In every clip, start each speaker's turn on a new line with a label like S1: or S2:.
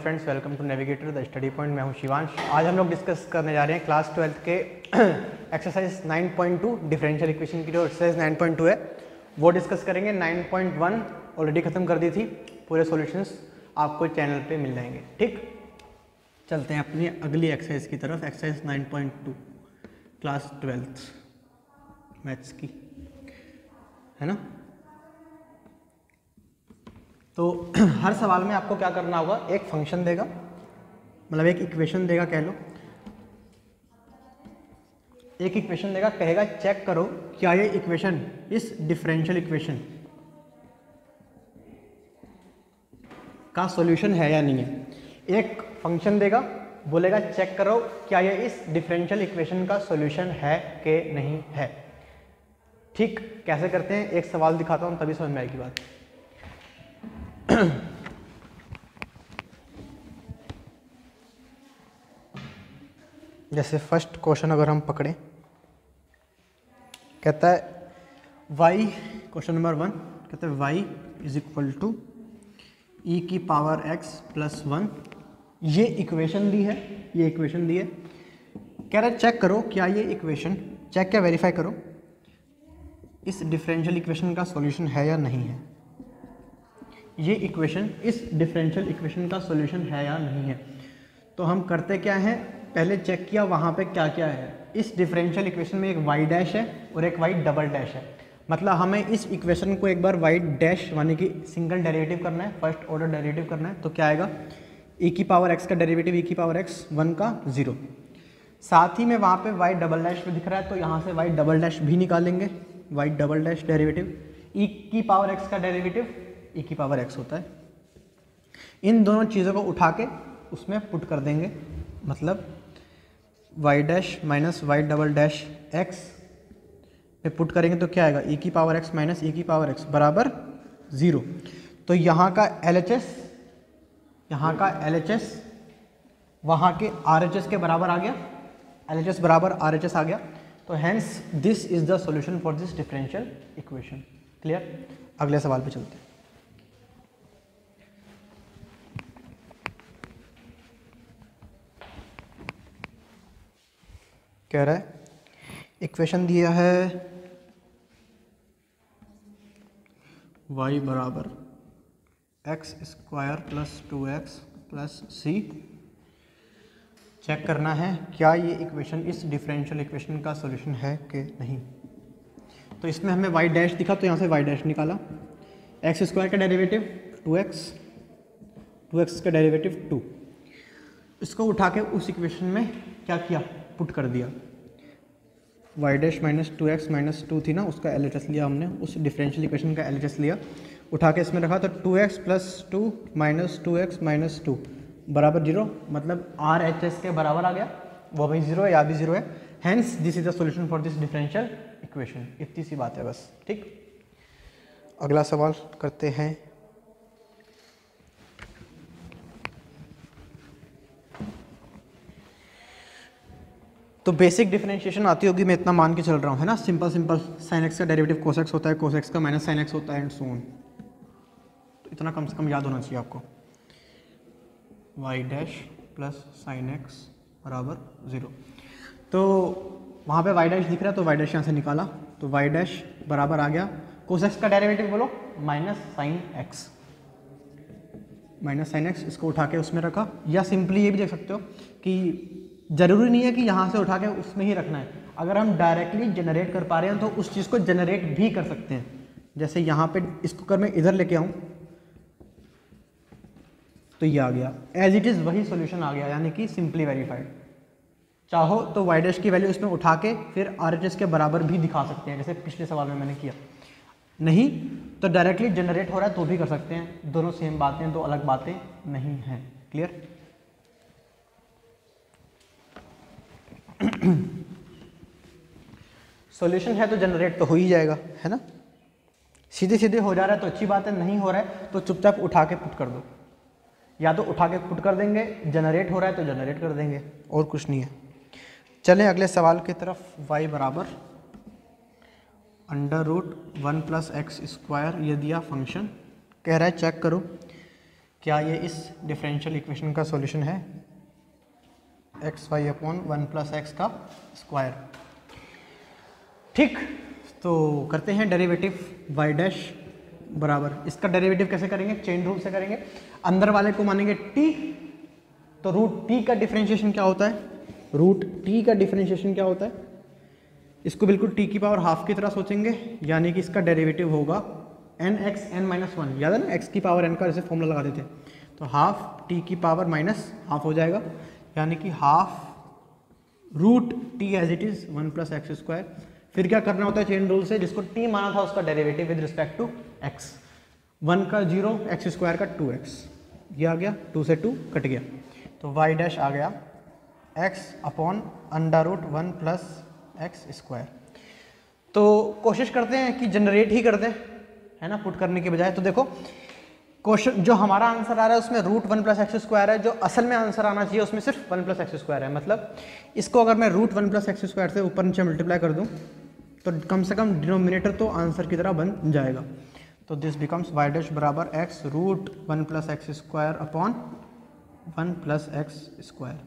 S1: Friends, welcome to navigator the study point. मैं हूं शिवांश। आज हम लोग डिस्कस करने जा रहे हैं क्लास 12 के एक्सरसाइज 9.2 डिफरेंशियल इक्वेशन की जो एक्सरसाइज 9.2 है वो डिस्कस करेंगे। 9.1 ऑलरेडी खत्म कर दी थी, पूरे सॉल्यूशंस आपको चैनल पे मिल जाएंगे। ठीक, चलते हैं अपनी अगली एक्सरसाइज की तरफ। एक्सरसाइज 9.2 क्लास 12 मैथ्स की है ना। तो हर सवाल में आपको क्या करना होगा, एक फंक्शन देगा, मतलब एक इक्वेशन देगा, कह लो एक इक्वेशन देगा, कहेगा चेक करो क्या ये इक्वेशन इस डिफरेंशियल इक्वेशन का सॉल्यूशन है या नहीं है। एक फंक्शन देगा, बोलेगा चेक करो क्या ये इस डिफरेंशियल इक्वेशन का सॉल्यूशन है कि नहीं है। ठीक, कैसे करते हैं, एक सवाल दिखाता हूं तभी समझ में आएगी बात। जैसे फर्स्ट क्वेश्चन अगर हम पकड़ें, कहता है y, क्वेश्चन नंबर 1 कहता है y इज इक्वल टू ई की पावर x प्लस 1। ये इक्वेशन दी है, ये इक्वेशन दी है। कह रहा है चेक करो क्या ये इक्वेशन, चेक क्या वेरीफाई करो इस डिफरेंशियल इक्वेशन का सॉल्यूशन है या नहीं है। ये इक्वेशन इस डिफरेंशियल इक्वेशन का सॉल्यूशन है या नहीं है। तो हम करते क्या हैं, पहले चेक किया वहाँ पे क्या क्या है। इस डिफरेंशियल इक्वेशन में एक y डैश है और एक y डबल डैश है। मतलब हमें इस इक्वेशन को एक बार y डैश यानी कि सिंगल डेरिवेटिव करना है, फर्स्ट ऑर्डर डेरिवेटिव करना है। तो क्या आएगा, e की पावर x का डेरिवेटिव e की पावर x 1 का 0। साथ ही में वहाँ पे y डबल डैश भी दिख रहा है, तो यहाँ से y डबल डैश भी निकालेंगे। y double dash derivative, e की पावर x का डेरिवेटिव e की पावर x होता है। इन दोनों चीज़ों को उठा के उसमें पुट कर देंगे, मतलब y dash minus y double dash x पे पुट करेंगे तो क्या आएगा, e की पावर x माइनस e की पावर x बराबर 0। तो यहाँ का LHS, यहाँ का LHS वहाँ के RHS के बराबर आ गया, LHS बराबर RHS आ गया। तो hence this is the solution for this differential equation. Clear, अगले सवाल पे चलते हैं। कह रहा है इक्वेशन दिया है y बराबर x square plus 2x plus c। Check करना है क्या ये इक्वेशन इस डिफरेंशियल इक्वेशन का सॉल्यूशन है कि नहीं। तो इसमें हमें y डैश दिखा तो यहाँ से y डैश निकाला, एक्स स्क्वायर का डेरिवेटिव 2x का डेरिवेटिव 2। इसको उठा के उस इक्वेशन में क्या किया, पुट कर दिया। y dash minus 2x minus 2 थी ना, उसका LHS लिया हमने, उस डिफरेंशियल इक्वेशन का LHS लिया, उठा के इसमें रखा। तो 2x plus 2 minus 2x minus 2 बराबर 0, मतलब RHS के बराबर आ गया। वो भी 0 है, या भी 0 है। Hence this is the solution for this differential equation. इतनी सी बात है बस। ठीक, अगला सवाल करते हैं। तो बेसिक डिफरेंशिएशन आती होगी, मैं इतना मान के चल रहा हूँ, है ना। सिंपल सिंपल साइन एक्स का डेरिवेटिव कोस एक्स होता है, कोस एक्स का माइनस साइन एक्स होता है, एंड सो ऑन। तो इतना कम से कम याद होना चाहिए आपको। y dash plus sine x बराबर 0। तो वहाँ पे y डैश दिख रहा है, तो y डैश यहाँ से निकाला, तो y डैश बराबर आ गया कोस एक्स का डेरिवेटिव बोलो minus sine x, minus sine x. इसको उठा के उसमें रखा, या सिंपली ये भी देख सकते हो कि जरूरी नहीं है कि यहाँ से उठा के उसमें ही रखना है। अगर हम डायरेक्टली जनरेट कर पा रहे हैं तो उस चीज़ को जनरेट भी कर सकते हैं। जैसे यहाँ पे इसको अगर मैं इधर लेके आऊँ तो ये आ गया, एज इट इज़ वही सॉल्यूशन आ गया, यानी कि सिंपली वेरीफाइड। चाहो तो y डैश की वैल्यू इसमें उठा के फिर RHS के बराबर भी दिखा सकते हैं, जैसे पिछले सवाल में मैंने किया। नहीं तो डायरेक्टली जनरेट हो रहा है तो भी कर सकते हैं। दोनों सेम बातें, दो अलग बातें नहीं हैं। क्लियर, सॉल्यूशन है तो जनरेट तो हो ही जाएगा, है ना। सीधे सीधे हो जा रहा है तो अच्छी बात है, नहीं हो रहा है तो चुपचाप उठा के पुट कर दो, या तो उठा के पुट कर देंगे, जनरेट हो रहा है तो जनरेट कर देंगे, और कुछ नहीं है। चलें अगले सवाल की तरफ। y बराबर under root 1 plus x square ये दिया फंक्शन। कह रहा है चेक करो क्या ये इस डिफरेंशियल इक्वेशन का सॉल्यूशन है? X y upon 1 plus x का स्क्वायर। ठीक, तो करते हैं डेरिवेटिव वाई डैश बराबर, इसका डेरिवेटिव कैसे करेंगे? चेन रूल से करेंगे। अंदर वाले को मानेंगे टी, तो रूट टी का डिफरेंशिएशन क्या होता है? रूट टी का डिफरेंशिएशन क्या होता है? इसको बिल्कुल टी की पावर हाफ की तरह सोचेंगे, यानी कि इसका डेरिवेटिव होगा n x n minus one. याद है ना, एक्स की पावर एन का जैसे फॉर्मूला लगा देते, तो हाफ टी की पावर माइनस हाफ हो जाएगा, यानी कि half root t as it is 1 plus x square. फिर क्या करना होता है चेन रूल से? जिसको टी माना था उसका derivative with respect to x. 1 का 0, एक्स स्क्वायर का 2x, ये आ गया, 2 से 2 कट गया, तो वाई डैश आ गया x upon under root 1 plus x square. तो कोशिश करते हैं कि जनरेट ही कर दें, है ना, पुट करने के बजाय। तो देखो क्वेश्चन जो हमारा आंसर आ रहा है उसमें रूट 1 प्लस एक्स स्क्वायर है, जो असल में आंसर आना चाहिए उसमें सिर्फ 1 प्लस एक्स स्क्वायर है। मतलब इसको अगर मैं रूट 1 प्लस एक्स स्क्वायर से ऊपर नीचे मल्टीप्लाई कर दूं तो कम से कम डिनोमिनेटर तो आंसर की तरह बन जाएगा। तो दिस बिकम्स वाई डैश बराबर x root 1 plus x square upon 1 plus x square.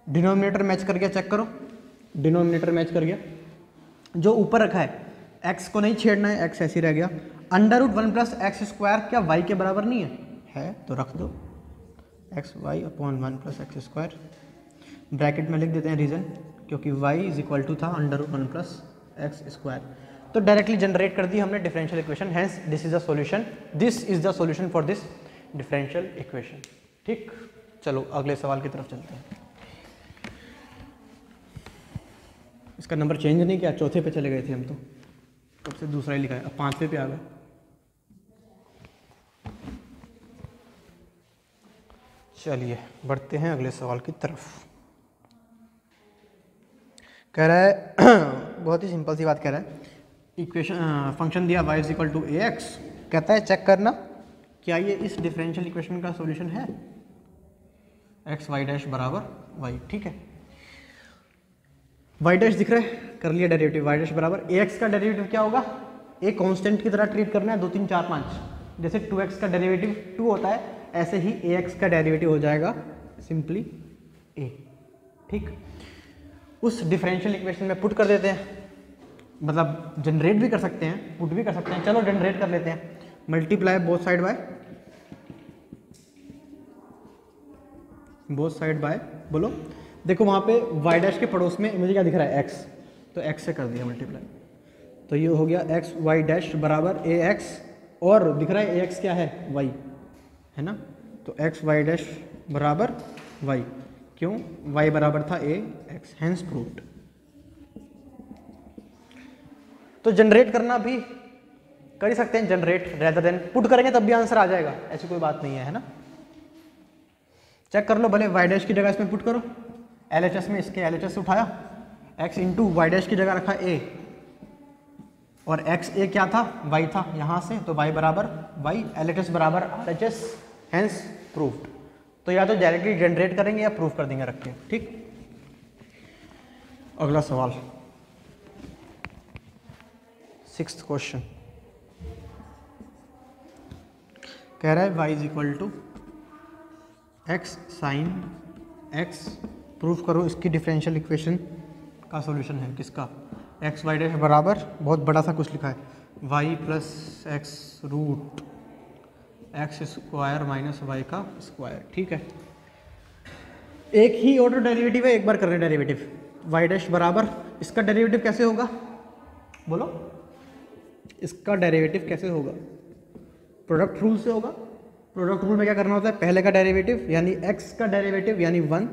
S1: Denominator match कर गया, चेक करो, डिनोमिनेटर मैच कर गया। जो ऊपर रखा है x को नहीं छेड़ना है, x ऐसे ही रह गया। Under root 1 plus x square क्या y के बराबर नहीं है? तो रख दो x y upon 1 plus x square. Bracket में लिख देते हैं रीज़न, क्योंकि y इज इक्वल टू था under root 1 plus x square. तो डायरेक्टली जनरेट कर दी हमने differential equation, hence this is the solution, this is the solution for this differential equation. ठीक, चलो अगले सवाल की तरफ चलते हैं। इसका नंबर चेंज नहीं किया, चौथे पे चले गए थे हम, तो कब से दूसरा ही लिखा है, अब 5वें पे आ गए। चलिए बढ़ते हैं अगले सवाल की तरफ। कह रहा है बहुत ही सिंपल सी बात कह रहा है, इक्वेशन फंक्शन दिया y is equal to a x, कहता है चेक करना क्या ये इस डिफरेंशियल इक्वेशन का सॉल्यूशन है? एक्स वाई डैश बराबर y। ठीक है, वाई डैश दिख रहा है, कर लिया डेरिवेटिव, वाई डैश बराबर ए एक्स का डेरिवेटिव क्या होगा? ए कांस्टेंट की तरह ट्रीट करना है, 2 3 4 5, जैसे 2x का डेरिवेटिव 2 होता है ऐसे ही ए एक्स का डेरिवेटिव हो जाएगा सिंपली ए। ठीक, उस डिफरेंशियल इक्वेशन में पुट कर देते हैं, मतलब जनरेट भी कर सकते हैं, पुट भी कर सकते हैं। चलो जनरेट कर लेते हैं, मल्टीप्लाई बोथ साइड बाय बोलो। देखो वहाँ पे y डैश के पड़ोस में मुझे क्या दिख रहा है? x, तो x से कर दिया मल्टीप्लाई, तो ये हो गया x y डैश बराबर ए एक्स, और दिख रहा है ए एक्स क्या है? y है ना, तो x y डैश बराबर y, क्यों? y बराबर था ए एक्स, हैंस प्रूव्ड। तो जनरेट करना भी कर ही सकते हैं, जनरेट रेदर देन पुट करेंगे तब भी आंसर आ जाएगा, ऐसी कोई बात नहीं है ना। चेक कर लो, भले y डैश की जगह इसमें पुट करो, LHS में इसके LHS उठाया, x इंटू वाई डैश की जगह रखा a, और x a क्या था? y था यहाँ से, तो y बराबर y, LHS बराबर RHS, हैंस प्रूव्ड। तो या तो डायरेक्टली जनरेट करेंगे या प्रूव कर देंगे रख के। ठीक, अगला सवाल 6th क्वेश्चन कह रहा है y is equal to x sine x, proof करो इसकी डिफरेंशियल इक्वेशन का सॉल्यूशन है किसका? एक्स वाई डैश बराबर, बहुत बड़ा सा कुछ लिखा है, y plus x root x square minus y का स्क्वायर। ठीक है, एक ही ऑर्डर डेरिवेटिव है, एक बार कर रहे हैं डेरिवेटिव। y डैश बराबर, इसका डेरिवेटिव कैसे होगा बोलो? इसका डेरिवेटिव कैसे होगा? प्रोडक्ट रूल से होगा। प्रोडक्ट रूल में क्या करना होता है? पहले का डेरिवेटिव यानी x का डेरिवेटिव यानी 1,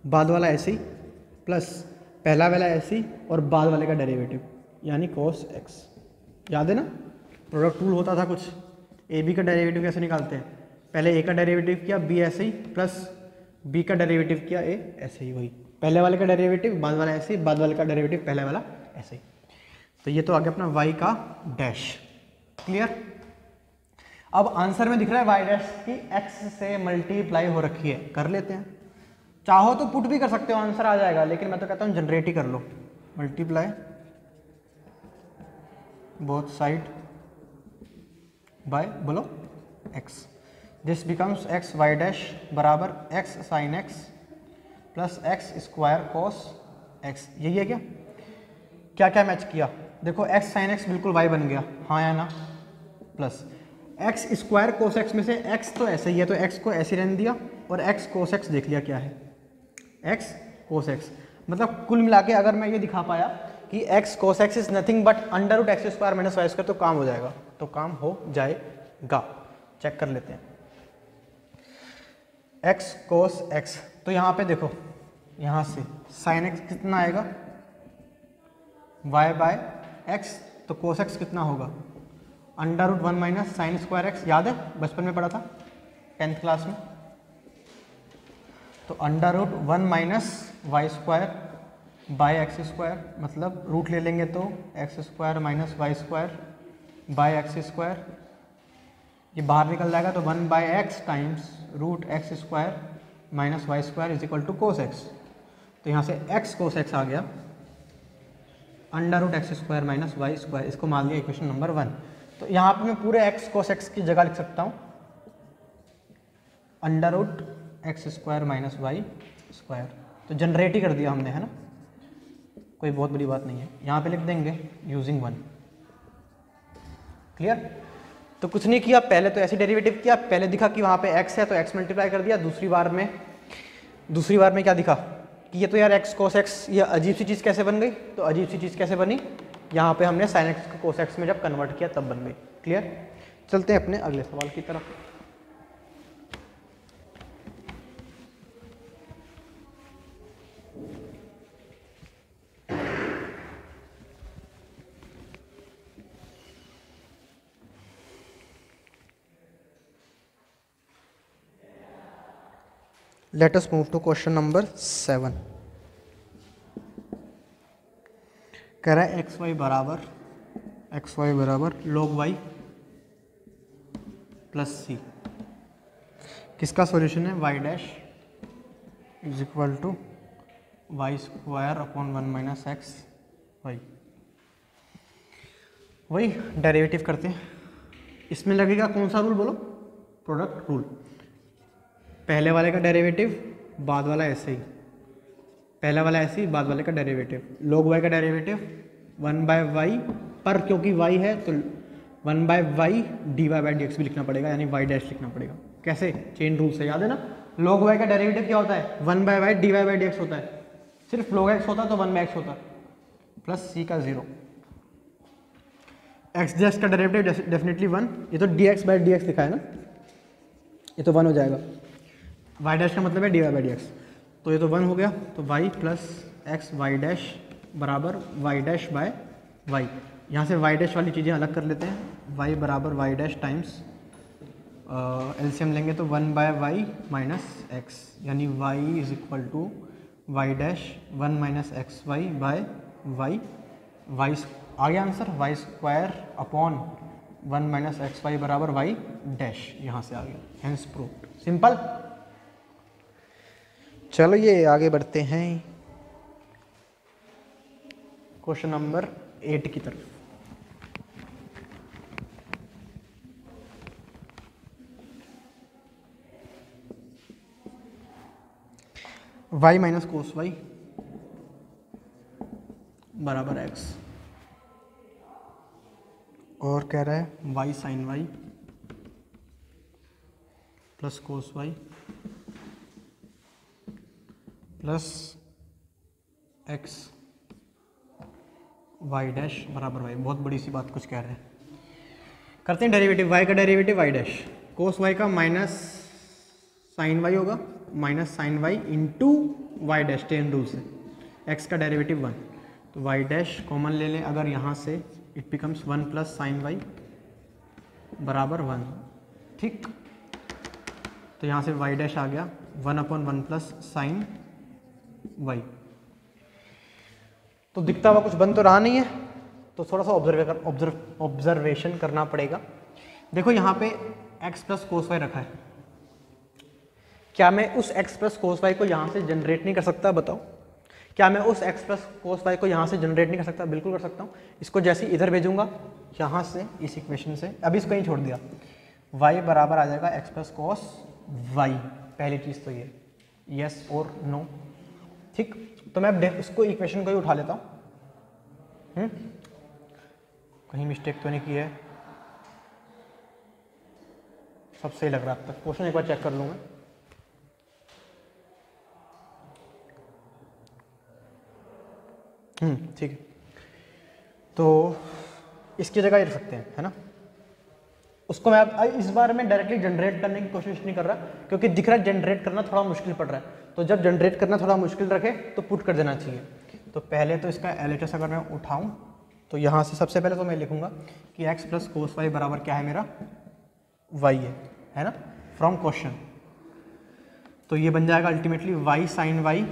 S1: बाद वाला ऐसे ही, प्लस पहला वाला ऐसे ही, और बाद वाले का डेरिवेटिव यानी cos x। याद है ना, प्रोडक्ट रूल होता था कुछ। ए बी का डेरिवेटिव कैसे निकालते हैं? पहले ए का डेरिवेटिव किया, बी ऐसे ही, प्लस बी का डेरिवेटिव किया, ए ऐसे ही, वही पहले वाले का डेरिवेटिव, बाद वाला ऐसे ही, बाद वाले का डेरिवेटिव, पहले वाला ऐसे ही। तो ये तो आ गया अपना y का डैश। क्लियर? अब आंसर में दिख रहा है y डैश की x से मल्टीप्लाई हो रखी है, कर लेते हैं। चाहो तो पुट भी कर सकते हो, आंसर आ जाएगा, लेकिन मैं तो कहता हूँ जनरेट ही कर लो। मल्टीप्लाई बोथ साइड बाय बोलो x, this becomes x y dash बराबर x sine x plus x square cos x. यही है क्या? क्या क्या मैच किया? देखो एक्स साइन एक्स बिल्कुल वाई बन गया, हाँ या ना, plus x square cos x में से एक्स तो ऐसे ही है तो एक्स को ऐसे रहने दिया और एक्स कोस एक्स देख लिया क्या है, एक्स कोस एक्स। मतलब कुल मिला के अगर मैं ये दिखा पाया कि x cos x is nothing but under root x square minus y square तो काम हो जाएगा, तो काम हो जाएगा। चेक कर लेते हैं। एक्स कोस एक्स, तो यहाँ पे देखो यहाँ से साइन एक्स कितना आएगा, वाई बाय एक्स, तो कोस एक्स कितना होगा, under root 1 minus sine square x. याद है बचपन में पढ़ा था 10th क्लास में। तो under root 1 minus y square by x square, मतलब रूट ले लेंगे तो x square minus y square by x square, ये बाहर निकल जाएगा तो 1 by x times root x square minus y square is equal to cos x. तो यहाँ से एक्स कोस एक्स आ गया under root x square minus y square, इसको मान लिया इक्वेशन नंबर 1। तो यहाँ पे मैं पूरे एक्स कोस एक्स की जगह लिख सकता हूँ under root x square minus y square, तो जनरेट ही कर दिया हमने, है ना, कोई बहुत बड़ी बात नहीं है। यहाँ पे लिख देंगे यूजिंग 1। क्लियर? तो कुछ नहीं किया, पहले तो ऐसे डेरिवेटिव किया, पहले दिखा कि वहाँ पे x है तो x मल्टीप्लाई कर दिया। दूसरी बार में क्या दिखा कि ये तो यार x कोस x, ये अजीब सी चीज़ कैसे बन गई, तो अजीब सी चीज़ कैसे बनी, यहाँ पे हमने साइन x को कोस x में जब कन्वर्ट किया तब बन गई। क्लियर? चलते हैं अपने अगले सवाल की तरफ। Let us move to question number 7। कह रहा है एक्स वाई बराबर log y प्लस सी, किसका सॉल्यूशन है, y dash is equal to y square upon 1 minus x y. वही डेरिवेटिव करते हैं। इसमें लगेगा कौन सा रूल बोलो, प्रोडक्ट रूल। पहले वाले का डेरिवेटिव, बाद वाला ऐसे ही, पहला वाला ऐसे ही, बाद वाले का डेरिवेटिव। log y का डेरिवेटिव 1 बाय वाई, पर क्योंकि y है तो 1 by y d y by d x भी लिखना पड़ेगा, यानी y डैश लिखना पड़ेगा। कैसे? चेन रूल से, याद है ना। log y का डेरिवेटिव क्या होता है, 1 by y d y by d x होता है। सिर्फ log x होता तो 1 बाय x होता, प्लस c का 0। x डैश का डेरिवेटिव डेफिनेटली 1, ये तो dx बाई डी एक्स लिखा है ना, ये तो 1 हो जाएगा। y डैश का मतलब है d y by d x, तो ये तो 1 हो गया। तो y plus x y dash बराबर y डैश बाय y। यहाँ से y डैश वाली चीज़ें अलग कर लेते हैं। y बराबर y डैश टाइम्स एलसीएम लेंगे तो 1 बाय वाई माइनस एक्स, यानी y is equal to y dash 1 minus x y by y. Y आ गया answer, y square upon 1 minus x y बराबर वाई डैश, यहाँ से आ गया, हेंस प्रूव्ड। सिंपल। चलो ये आगे बढ़ते हैं क्वेश्चन नंबर 8 की तरफ। y माइनस कोस वाई बराबर x, और कह रहा है y sine y plus cos y plus x y dash बराबर वाई। बहुत बड़ी सी बात कुछ कह रहे हैं, करते हैं डेरिवेटिव। y का derivative y dash, cos y का माइनस साइन वाई होगा, minus sine y into y dash, chain rule से। x का डेरिवेटिव 1, तो वाई डैश कॉमन ले लें अगर यहाँ से, it becomes 1 plus sine y बराबर 1। ठीक, तो यहाँ से वाई डैश आ गया 1 अपॉन 1 प्लस साइन वाई। तो दिखता हुआ कुछ बन तो रहा नहीं है, तो थोड़ा सा ऑब्जर्वेशन करना पड़ेगा। देखो यहाँ पे x प्लस कोस वाई रखा है, क्या मैं उस x प्लस कोस वाई को यहाँ से जनरेट नहीं कर सकता, बताओ? क्या मैं उस x प्लस कोस वाई को यहाँ से जनरेट नहीं कर सकता? बिल्कुल कर सकता हूँ। इसको जैसे इधर भेजूंगा यहाँ से, इस इक्वेशन से, अभी इसको यहीं छोड़ दिया, y बराबर आ जाएगा x प्लस कोस वाई, पहली चीज़ तो ये, यस और नो। ठीक, तो मैं अब इसको इक्वेशन को ही उठा लेता हूँ, कहीं मिस्टेक तो नहीं की है, सब सही लग रहा है अब तक। क्वेश्चन एक बार चेक कर लूँ मैं। ठीक है, तो इसकी जगह ये रख सकते हैं, है ना। उसको मैं अब इस बार में डायरेक्टली जनरेट करने की कोशिश नहीं कर रहा, क्योंकि दिख रहा है जनरेट करना थोड़ा मुश्किल पड़ रहा है, तो जब जनरेट करना थोड़ा मुश्किल रखे तो पुट कर देना चाहिए। तो पहले तो इसका LHS अगर मैं उठाऊं तो यहाँ से सबसे पहले तो मैं लिखूंगा कि x प्लस कोस वाई बराबर क्या है मेरा, y है ना, फ्रॉम क्वेश्चन। तो ये बन जाएगा ultimately y sine y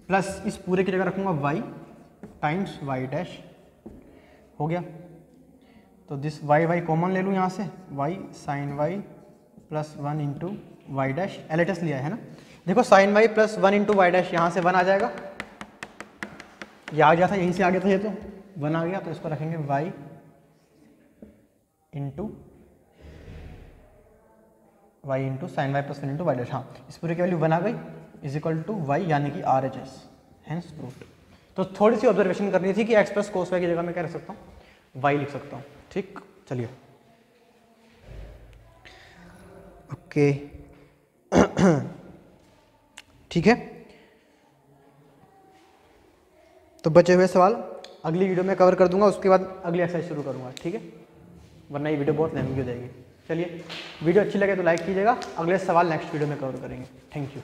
S1: plus इस पूरे की जगह रखूंगा y टाइम्स y डैश, हो गया। तो दिस y कॉमन ले लूँ यहाँ से, y sine y plus 1 into y dash, LHS लिया है ना। देखो sine y plus 1 into y dash यहाँ से 1 आ जाएगा, ये आ गया था, यहीं से आ गया था, ये तो 1 आ गया, तो इसको रखेंगे y into sine y plus 1 into y dash. हाँ, इस पूरे की वैल्यू 1 आ गई, इज इक्वल टू वाई यानी कि RHS, हेंस प्रूव्ड। तो थोड़ी सी ऑब्जर्वेशन करनी थी कि x प्लस कोस वाई की जगह मैं क्या रख सकता हूँ, y लिख सकता हूँ। ठीक, चलिए ओके ठीक है। तो बचे हुए सवाल अगली वीडियो में कवर कर दूंगा, उसके बाद अगली एक्सरसाइज शुरू करूंगा, ठीक है, वरना ये वीडियो बहुत लंबी हो जाएगी। चलिए, वीडियो अच्छी लगे तो लाइक कीजिएगा, अगले सवाल नेक्स्ट वीडियो में कवर करेंगे। Thank you.